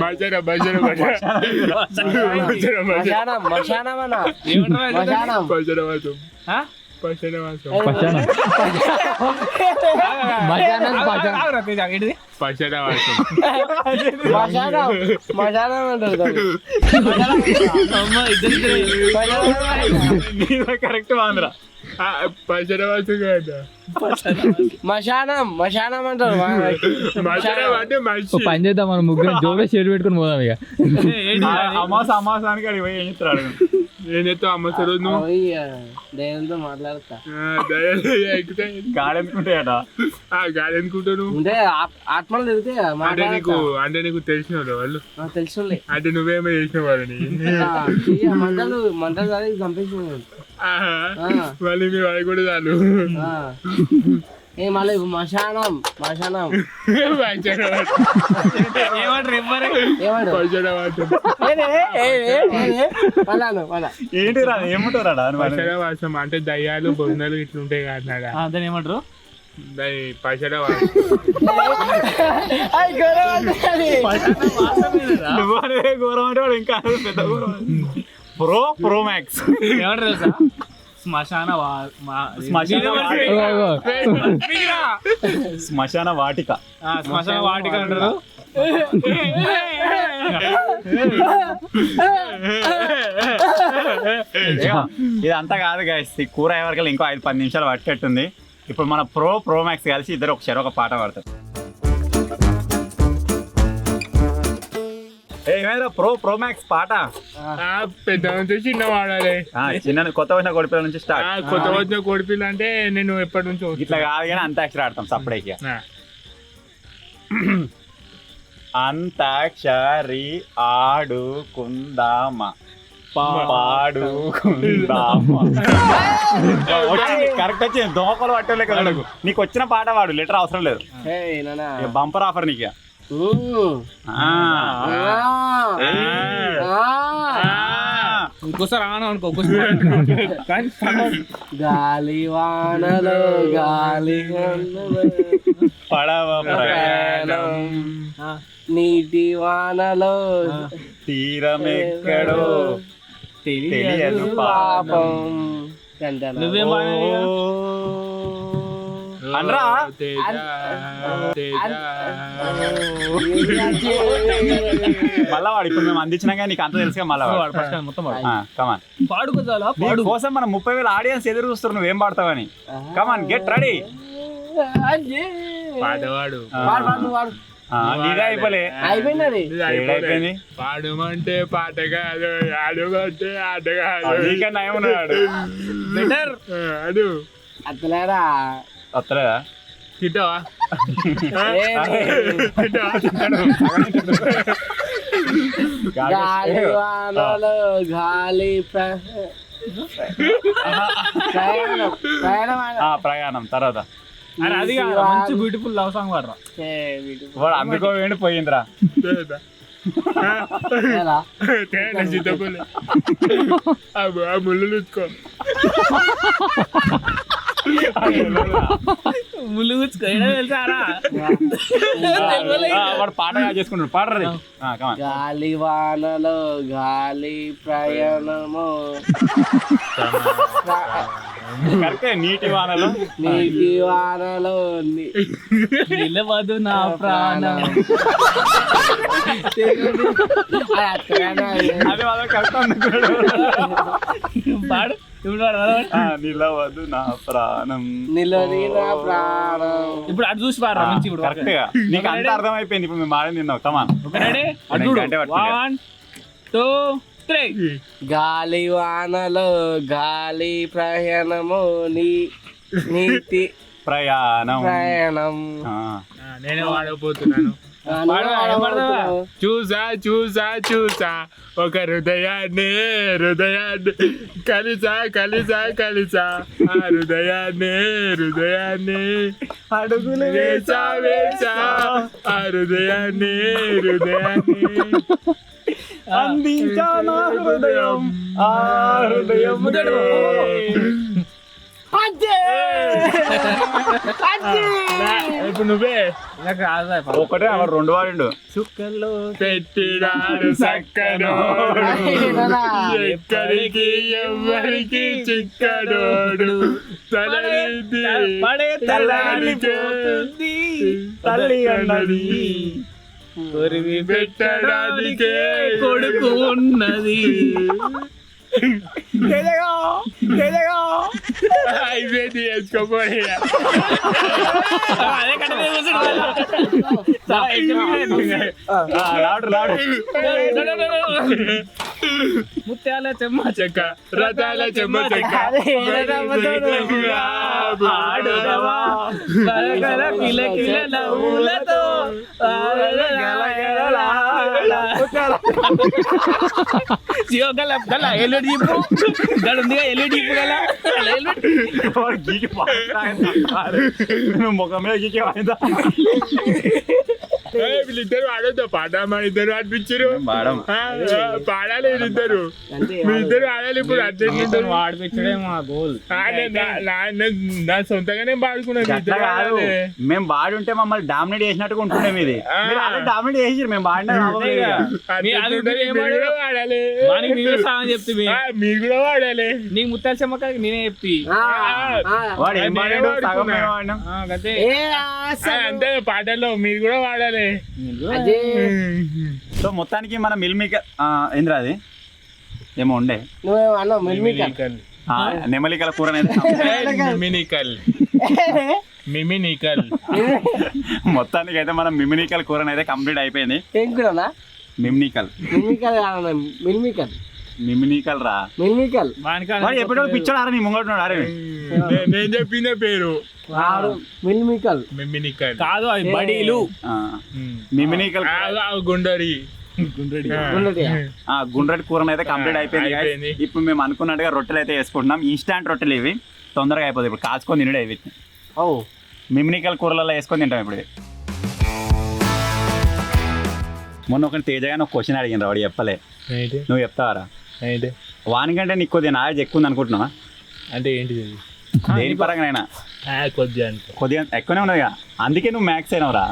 కరెక్ట్ బాగుందిరా మశానం అంటారు పని చేద్దాం మనం ముగ్గురు జోబే షేర్ పెట్టుకుని పోదాం ఇక అమాసానికి అడిగి పోయి ఏం చెప్తాడు ఏం చెప్తావు అమ్మ సరే నువ్వు దయ్యంతో మాట్లాడతా గాలి ఎందుకుంటాయట గాలి ఎందుకుంటావు అంటే ఆత్మలు తిరిగితే అంటే నీకు తెలిసిన వాళ్ళు తెలుసు అంటే నువ్వేమో చేసిన వాళ్ళని మంటలు చదివి చంపేసి మళ్ళీ మీ వాళ్ళు కూడా చాలు ఏ మళ్ళీ మశానం ఏంటి రా ఏమంటారా వాసం అంటే దయ్యాలు బొందలు ఇట్లుంటాయి కదా దాన్ని ఏమంటారు దాని పశడవాసం ఘోరం అంటే వాడు ఇంకా పెద్ద ఘోరం ప్రో మ్యాక్స్ ఏమంటారు తెలుసా శ్మశాన శ్మశాన వాటిక శ్మశాన వాటిక అంటారు ఇదంతా కాదు గైస్ ఈ కూర ఎవరికల్లా ఇంకో 5-10 నిమిషాలు పట్టేట్టుంది ఇప్పుడు మన ప్రో మ్యాక్స్ కలిసి ఇద్దరు ఒకసారి ఒక పాట పాడతారు ఏమైనా ప్రో మ్యాక్స్ పాట పెద్ద నుంచి చిన్న వాడాలి చిన్న కొత్త వచ్చిన కొడిపిల్ల నుంచి స్టార్ట్ కొత్త వచ్చిన కొడిపిల్ల అంటే నేను ఎప్పటి నుంచో ఇట్లా కాదు కానీ అంతాక్షరి ఆడతాం సపరేట్గా అంతాక్షరి ఆడుకుందామా పాడుకుందామా కరెక్ట్ వచ్చింది దోమలు పట్టలే కదా నీకు వచ్చిన పాట వాడు లెటర్ అవసరం లేదు బంపర్ ఆఫర్ నీకు ఇంకోసారి ఆన అనుకో గాలి వానలో పడవ ప్రయాణం నీటి వానలో తీరమెక్కడో తెలియదు పాపం నువ్వేం అనరా మళ్ళా వాడు ఇప్పుడు మేము అందించినాక నీకు అంత తెలుసుగా మళ్ళా మొత్తం కమాన్ పాడు కోసం మనం 30,000 ఆడియన్స్ ఎదురు చూస్తారు నువ్వేం పాడతావని కమాన్ గెట్ రెడీ పాడవాడు అయిపోయింది పాడమంటే పాట కాదు ఆడమంటే ఆట కాదు నయమన్నాడు బెటర్ అడు అత్తలేరా వస్తలేదా తింటావా గాలి వానలో గాలి ప్రయాణం తర్వాత అది మంచి బ్యూటిఫుల్ లవ్ సాంగ్ వాడరా వాడు అందుకో వేండి పోయిందిరా ముళ్ళు ముళ్ళు గుచ్చుకోయడం తెలుసారా? వాడు పాట చేసుకుంటాడు పాడరు. గాలి వానలో గాలి ప్రయాణము కరెక్టే. నీటి వానలో నీటి వానలో నిలవదు నా ప్రాణం. అది వాళ్ళ కరెక్ట్ అనుకున్నాడు. పాడు ఇప్పుడు పాడు, పాడు, పాడు. నిలవదు నా ప్రాణం నిలది నా ప్రాణం. ఇప్పుడు అటు చూసి పాడరా మంచి. ఇప్పుడు కరెక్ట్ గా నీకు అంత అర్థమైపోయింది. ఇప్పుడు మేము మాడింది తిన్నావు. Come on ready? అటు చూడు. 1 2 3. గాలి వానలో గాలి ప్రయాణము నీతి ప్రయాణం. ఆ. నేనే వాడకపోతున్నాను. చూసా చూసా చూసా ఒక హృదయాన్ని కలిసా ఆ హృదయాన్ని అడుగులు వేసా ఆ హృదయాన్ని అందించానా హృదయం ఆ హృదయం. ఇప్పుడు నువ్వే నాకు రాదా? ఒకటే అక్కడ 2 వాడిండు. చుక్కల్లో పెట్టినాడు సక్కనోడు ఎక్కడికి ఎవ్వరికి చిక్కనోడు తలది పడే తల్లాడిపోతుంది తల్లి అన్నది కొరివి పెట్టడానికే కొడుకు ఉన్నది. అయిపోయింది వేసుకోపోయి అదే కట్ట మీద కూర్చుండు. లాడు ముత్యాల చెమ్మ చెక్క రథాల చెమ్మ చెక్క ఆడుదవా బరగల కిలకిల నవ్వులతో గల గల ఎల్లుడి జీపు గడ ఉందిగా ఎల్లుడి జీపు గల ముఖం మీద గీకే వాయిందా. వీళ్ళిద్దరు ఆడొద్దా పాట మా ఇద్దరు ఆడిపించారు పాడాలి వీళ్ళిద్దరు వీళ్ళిద్దరు ఆడాలి. ఇప్పుడు అర్థం వాడిపించడే మా గోల్. నా సొంతంగానే పాడుకున్నాను. మేము బాడుంటే మమ్మల్ని డామినేట్ చేసినట్టుగా ఉంటుండే మీది. డామినేట్ చేసి మేము బాడినా వాడాలి చెప్తే మీరు కూడా వాడాలి. నీకు ముత్యాల చెమ్మక నేనే చెప్తి. వాడు ఏం పాడాడు సగం మేము వాడినాం. అంతే పాటల్లో మీరు కూడా వాడాలి. సో మొత్తానికి మన మిల్మికల్ ఏంద్రా అది ఏమో ఉండే నువ్వేమన్నావు నెమలికల కూర మిమినికల్ మొత్తానికి అయితే మనం మిమినికల్ కూర అయితే కంప్లీట్ అయిపోయింది. ఏం కూరనా? మిమినికల్ మిమినికల్ రా మిల్మికల్ ఎప్పుడో పిచ్చోడు అరే నీ ముంగడున్నాడు. అరే నేను చెప్పిన పేరు మిల్మికల్ మిమినికల్ కాదు అది బడీలు. మిమినికల్ గుండరి గుండ్రటి కూర అయితే కంప్లీట్ అయిపోయింది. ఇప్పుడు మేము అనుకున్నట్టుగా రొట్టెలు అయితే వేసుకుంటున్నాం. ఇన్స్టాంట్ రొట్టెలు ఇవి తొందరగా అయిపోతుంది. ఇప్పుడు కాచుకొని తినడే ఇవి. మిమినికల్ కూరలలో వేసుకొని తింటాం. ఇప్పుడు మొన్న ఒక తేజగానే ఒక క్వశ్చన్ అడిగిన వాడు చెప్పలే. నువ్వు చెప్తావారా? వానికంటే నీకు కొద్దిగా నాలెడ్జ్ ఎక్కువ ఉంది అనుకుంటున్నావా? అంటే ఏంటిది? దేని పరంగానైనా కొద్దిగా ఎక్కువనే ఉన్నదిగా. అందుకే నువ్వు మ్యాథ్స్ అయినవరా.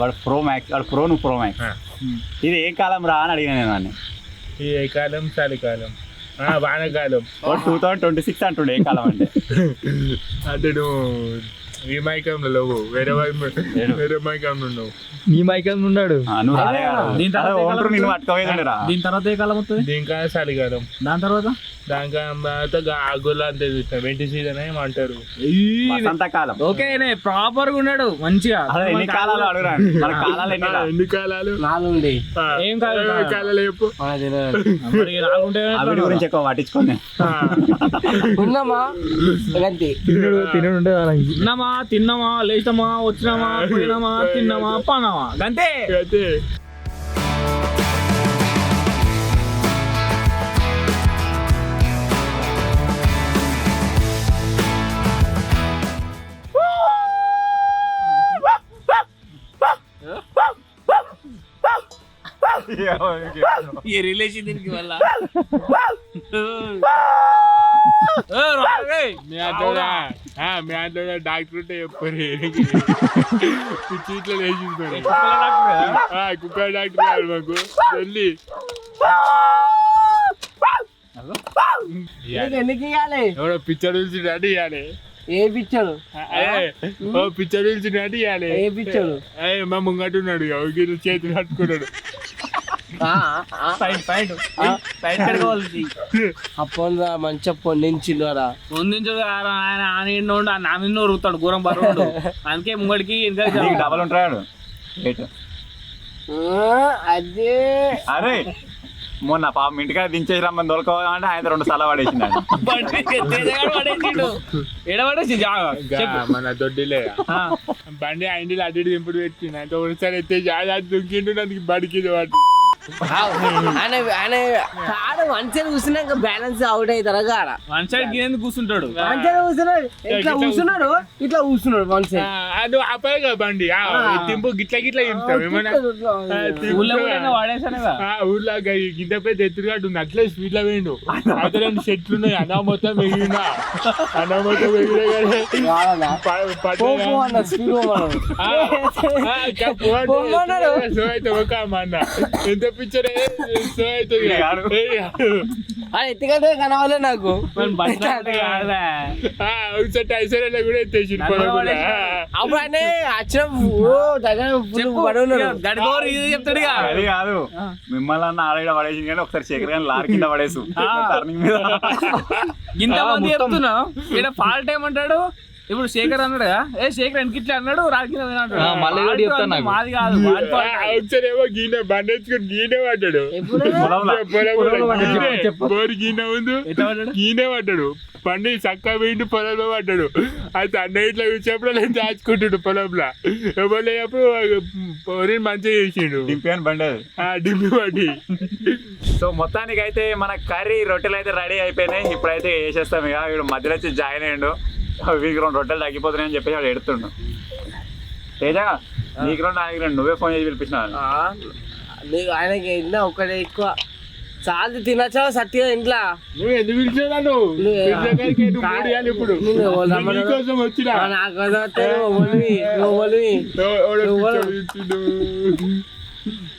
వాడు ప్రో మ్యాథ్స్, వాడు ప్రో, నువ్వు ప్రో మ్యాథ్స్. ఇది ఏ కాలం రా అని అడిగిన నేను వాడిని. ఏ కాలం? చలికాలం, వానకాలం. వాడు 2026 అంటుండే ఏ కాలం అంటే. అంటే నువ్వు ఈ మైకంలో లేవు, వేరే మైకంలో ఉన్నావు. నీ మైకం ఉన్నాడు. దీని తర్వాత ఏ కాలం వస్తుంది? దీనికాలం చలికాలం. దాని తర్వాత ఆగులు అంతే చూసిన వెంటి సీజన్ ఏమంటారు. వసంతకాలం. ఓకేనే ప్రాపర్ గా ఉన్నాడు మంచిగా. ఎన్ని కాలాలు అడుగురా? ఎన్ని కాలాలు? 4 ఏం కాదు కాలాలు చెప్పు. అవి గురించి ఎక్కువ పట్టించుకోండి. ఉన్నామా తిన్నామా తిన్నామా లేచామా వచ్చినామా పోయినామా తిన్నామా పానామా అంతే. ఈ రిలేషన్ దీనికి వల్ల మీ దాంట్లో డాక్టర్ ఉంటే చెప్పారు పిచ్చి ఇట్లా లేచిపోయారు కుక్క డాక్టర్ కాదు మాకు వెళ్ళి ఎందుకు ఇవ్వాలి ఎవడో పిక్చర్ పిలిచింటే ఇవ్వాలి ఏ పిక్చరు ఓ పిక్చర్ పిలిచింటే ఇవ్వాలి ఏ పిక్చరు మా ముంగట్టున్నాడు చేతులు కట్టుకున్నాడు అప్పుడు మంచిగా పొందించిండు పొందించడు ఆయన ఆనండు నా మీద ఉరుకుతాడు ఘోరం బరువుడు అందుకే ముంగడికి నీకు డబల్ ఉంటాడు అదే అరే మొన్న పాపం ఇంటికాడ దించేసి రమ్మని దొరకవాలంటే ఆయన 2 సార్లు పడేసిండు ఎడబడేసి మన దొడ్డిలే బండి ఆ ఇంటిలో అడ్డి దింపుడు పెట్టిండు అంటే ఒకసారి ఎత్తే జాగా దుంకిండు నాకు బడికి వాటి ఆయన కాడ మంచిగా కూర్చున్నాక బ్యాలెన్స్ అవుట్ అవుతారా కాడ వన్ సైడ్ గిన్నె కూర్చుంటాడు మంచిగా కూర్చున్నాడు ఇట్లా కూర్చున్నాడు వన్ సైడ్ అది ఆపాలి కదా బండి తింపు గిట్ల గిట్ల తింటాం ఏమన్నా వాడేసానే ఊర్లో గింత పెద్ద ఎత్తుగాడు ఉంది అట్లే స్పీడ్ లో వేయండు అయితే 2 చెట్లు ఉన్నాయి అన్నా మొత్తం మిగిలినా అన్నా మొత్తం సో అయితే ఒక అన్న ఎంత పిక్చర్ సో అయితే ఎత్తుకదే కనవాలే నాకు ఒకసారి టైసర్ కూడా ఎత్తేసి అప్పుడు ఆయన చెప్తాడు అది కాదు మిమ్మల్ని ఆడ పడేసి కానీ ఒకసారి శేఖర్ గారిని లారీ కింద పడేసు టర్నింగ్ మీద ఇంతమంది చెప్తున్నా ఇక్కడ ఫాల్ట్ ఏమంటాడు ఇప్పుడు శేఖర్ అన్నాడు కదా శేఖర్ వెనకిట్లా అన్నాడు రాకిన మాది కాదు ఒకసారేమో గీనె బండేసుకుని గీనే పడ్డాడు బోరు గీనె ఉంది గీనే పడ్డాడు పండి చక్క పోయిండు పొలంలో పడ్డాడు అయితే అన్న ఇట్లా చూసేప్పుడు నేను దాచుకుంటాడు పొలంలో ఎవరు మంచిగా చేసిండు డింపి అని బండి అది డింపి బండి సో మొత్తానికి అయితే మన కర్రీ రొట్టెలు అయితే రెడీ అయిపోయినాయి ఇప్పుడైతే వేసేస్తాం ఇక వీడు మధ్యలో వచ్చి జాయిన్ అయ్యిండు వీరికి 2 రొట్టెలు తగ్గిపోతున్నాయని చెప్పేసి వాడు ఎడుతుండు తేజా నీకు 2 ఆయనకి 2 నువ్వే ఫోన్ చేసి పిలిపించినా ఆయనకి ఎన్నో ఒకటే ఎక్కువ చాలా తినచ్చా సత్య ఇంట్లో నువ్వు ఎందుకు పిలిచాను ఇప్పుడు వచ్చినా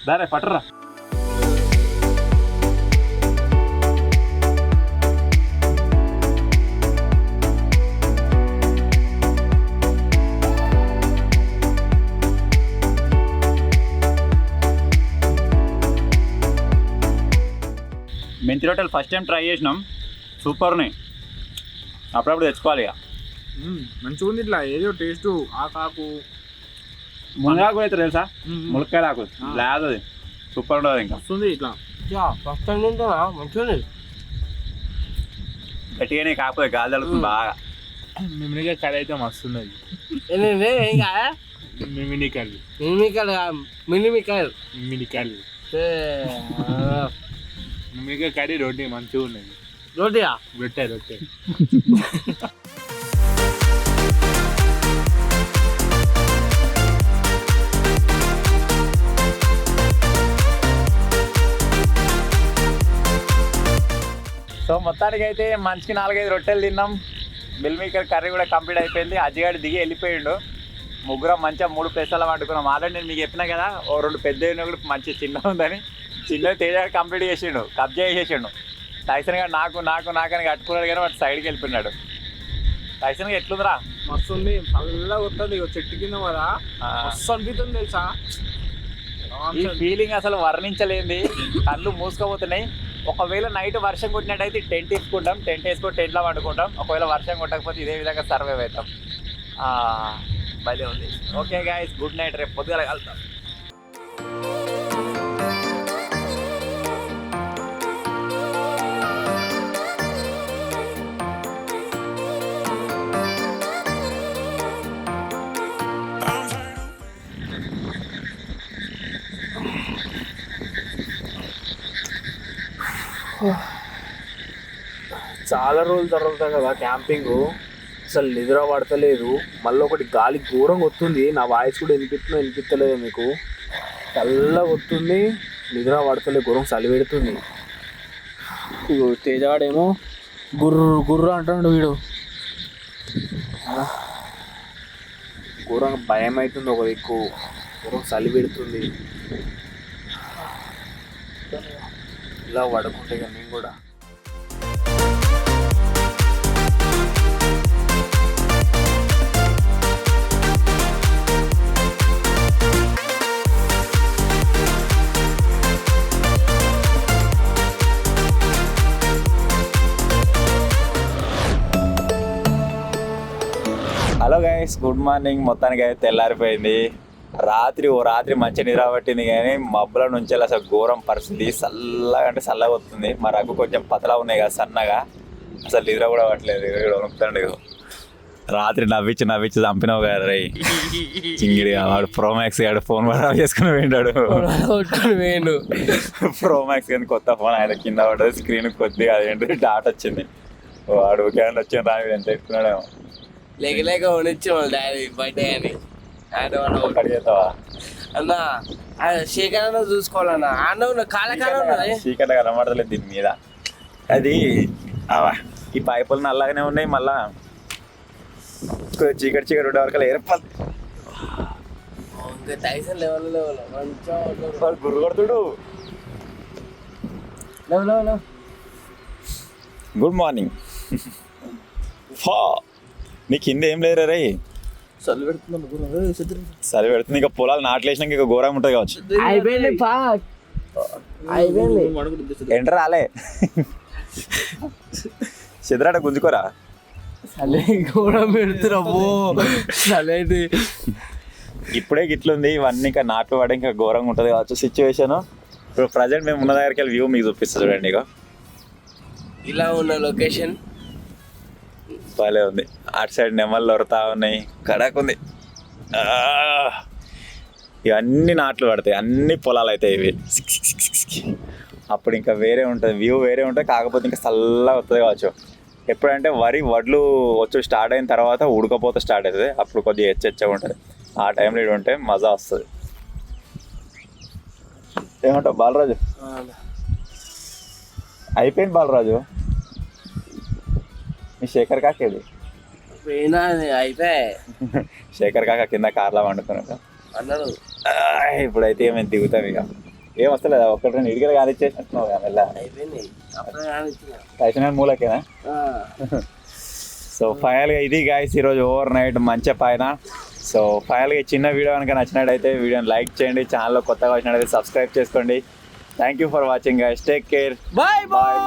దారే పట్టరా మెంతి రొట్టెలు ఫస్ట్ టైం ట్రై చేసినాం సూపర్ ఉన్నాయి అప్పుడప్పుడు తెచ్చుకోవాలి ఇక మంచిగా ఉంది ఇట్లా ఏదో టేస్ట్ ఆకు మునగాకు అయితే తెలుసా ములక్కాయలు ఆకు లేదు అది సూపర్ ఉండదు ఇంకా వస్తుంది ఇట్లా మంచిగా గట్టిగానే కాకపోతే గాలి తడుతుంది బాగా మిమినికాయ కర్రీ అయితే మస్తున్నది మిమినికాయలు మిమినికాయ కర్రీ రోటీ మంచిగా ఉన్నది రొట్టె సో మొత్తానికి అయితే మంచికి 4-5 రొట్టెలు తిన్నాం మిల్ మేకర్ కర్రీ కూడా కంప్లీట్ అయిపోయింది అజ్జిగాడు దిగి వెళ్ళిపోయిండు ముగ్గురం మంచిగా 3 ప్లేస్లలో వండుకున్నాం ఆల్రెడీ నేను మీకు చెప్పినా కదా ఓ 2 పెద్ద కూడా మంచి చిన్న ఉందని చిన్న తేజ కంప్లీట్ చేసిండు కబ్జా చేసేసిండు టైసన్ గారు నాకని కట్టుకున్నాడు కానీ వాడు సైడ్కి వెళ్ళిపోయినాడు టైసన్ గారు ఎట్లుందిరా మస్తు ఉంది చల్లగా వస్తుంది చెట్టు కింద కదా మస్తు అనిపిస్తుంది తెలుసా ఈ ఫీలింగ్ అసలు వర్ణించలేంది కళ్ళు మూసుకోపోతున్నాయి ఒకవేళ నైట్ వర్షం కొట్టినట్టయితే టెంట్ వేసుకుంటాం టెంట్ వేసుకొని టెంట్లో వండుకుంటాం ఒకవేళ వర్షం కొట్టకపోతే ఇదే విధంగా సర్వైవ్ అవుతాం భలే ఉంది ఓకే గాయ్స్ గుడ్ నైట్ రేపు పొద్దుగా కలుద్దాం చాలా రోజుల తర్వాత కదా క్యాంపింగ్ అసలు నిద్ర పడతలేదు మళ్ళీ ఒకటి గాలి ఘోరంగా వస్తుంది నా వాయిస్ కూడా వినిపిస్తలేదు మీకు చల్లగా వస్తుంది నిద్ర పడతలేదు ఘోరం చలి పెడుతుంది తేజవాడేమో గుర్రు అంటాడు వీడు ఘోరంగా భయం అవుతుంది ఒక దిక్కు, ఘోరం చలి పెడుతుంది. ఇలా పడుకుంటే ఇక నేను కూడా. Hello guys, good morning. మొత్తానికి అయితే తెల్లారిపోయింది. రాత్రి మంచి నిద్ర పట్టింది, కానీ మబ్బుల నుంచి అసలు ఘోరం పరిస్థితి. చల్లగా అంటే చల్లగా వస్తుంది. మా రగ్గు కొంచెం పతలా ఉన్నాయి కదా సన్నగా, అసలు నిద్ర కూడా పట్టలేదు. వణుకుతాండు. రాత్రి నవ్వించి చంపినావు కదా రై చింగిడి. వాడు ప్రోమాక్స్ గాడు ఫోన్ ఖరాబ్ చేసుకుని పోయిండాడు. ప్రోమాక్స్ కానీ కొత్త ఫోన్ ఆయన కింద పడ్డది, స్క్రీన్ కొద్దిగా అదేంటి డాట్ వచ్చింది. వాడు క్యాన్ వచ్చిన దాని ఎంత ఎక్కున్నాడేమో. లేక ఉండొచ్చు వాళ్ళ డాడీ బర్త్డే అని కడిగేస్తావా అన్న? శేఖర్ అన్న చూసుకోవాలన్న. అన్న కాలకాలం చీకట్గా కనబడతలేదు దీని మీద. అది ఈ పైపులు నల్లగానే ఉన్నాయి. మళ్ళా చీకటి ఉండే వరకు ఏర్పడి ఇంకా టైసన్ లెవెల్ మంచిగా గుర్రు కొడుతుడు. Good morning. నీ కింద ఏం లేరు రే? చలి పెడుతుంది. ఇంకా పొలాలు నాట్లేసినాక ఇక ఘోరంగా ఉంటుంది కావచ్చు. ఎంటర్ రాలే చెదరాట గుంజుకోరా. ఇప్పుడే గిట్లుంది. ఇవన్నీ ఇంకా నాట్లు పడి ఇంకా ఘోరంగా ఉంటుంది కావచ్చు సిచ్యువేషన్. ఇప్పుడు ప్రజెంట్ మేము ఉన్న దగ్గరికి వెళ్ళి వ్యూ మీకు చూపిస్తుంది చూడండి. ఇక ఇలా ఉన్న లొకేషన్ భలే ఉంది. అటు సైడ్ నెమళ్ళు వరుతా ఉన్నాయి, కడాకుంది. ఇవన్నీ నాట్లు పడతాయి, అన్ని పొలాలు అవుతాయి ఇవి. అప్పుడు ఇంకా వేరే ఉంటుంది, వ్యూ వేరే ఉంటుంది. కాకపోతే ఇంకా చల్లగా వస్తుంది కావచ్చు. ఎప్పుడంటే వడ్లు వచ్చి స్టార్ట్ అయిన తర్వాత ఉడకపోతే స్టార్ట్ అవుతుంది. అప్పుడు కొద్దిగా హెచ్చగా ఉంటుంది. ఆ టైంలో ఇటు ఉంటే మజా వస్తుంది. ఏమంటావు బాలరాజు? అయిపోయింది బాలరాజు. మీ శేఖర్ కాకేది? అయిపోయాయి. శేఖర్ కాక కింద కార్లో వండుకున్నాడు అన్నాడు. ఇప్పుడైతే మేము దిగుతాం. ఇక ఏం వస్తలేదా? ఒక్కటి రెండు ఇడిగలు కానిచ్చేసినట్టున్నావు కదా మెల్ల. అయిపోయింది టైసన్ మూలకేనా? సో ఫైనల్గా ఇది గాయస్ ఈరోజు ఓవర్ నైట్ మంచి పైన. సో ఫైనల్గా చిన్న వీడియో కనుక నచ్చినట్టయితే వీడియోని లైక్ చేయండి. ఛానల్లో కొత్తగా వచ్చినట్టయితే సబ్స్క్రైబ్ చేసుకోండి. Thank you for watching guys. Take care. Bye bye.